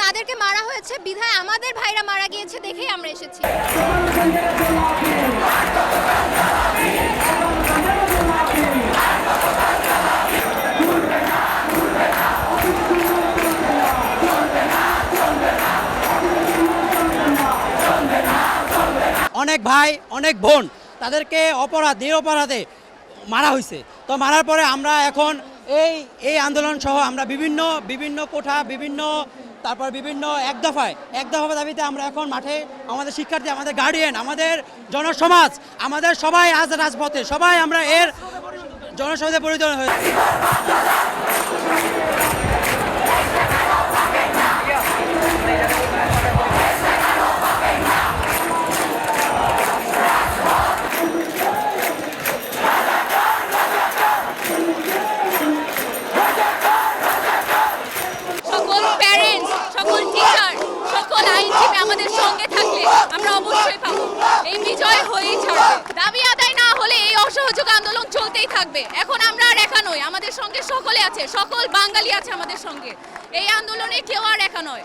তাদেরকে মারা হয়েছে বিধায় আমাদের ভাইরা মারা গিয়েছে দেখেই আমরা এসেছি। অনেক ভাই অনেক বোন তাদেরকে নিরপরাধে মারা হয়েছে। তো মারার পরে আমরা এখন এই আন্দোলন সহ আমরা বিভিন্ন কোঠা তারপর বিভিন্ন এক দফা দাবিতে আমরা এখন মাঠে আমাদের শিক্ষার্থী, আমাদের গার্ডিয়ান, আমাদের জনসমাজ, আমাদের সবাই আজ রাজপথে, সবাই আমরা এর জনসমাজে পরিণত হয়েছে। সকল প্যারেন্টস, সকল টিচার, সকল আইনজীবী আমাদের সঙ্গে থাকলে আমরা অবশ্যই পাবো। এই বিজয় হয়েই ছাড়বে। দাবি আদায় না হলে এই অসহযোগ আন্দোলন চলতেই থাকবে। এখন আমরা আর একা নই, আমাদের সঙ্গে সকলে আছে, সকল বাঙালি আছে আমাদের সঙ্গে। এই আন্দোলনে কেউ আর একা নয়।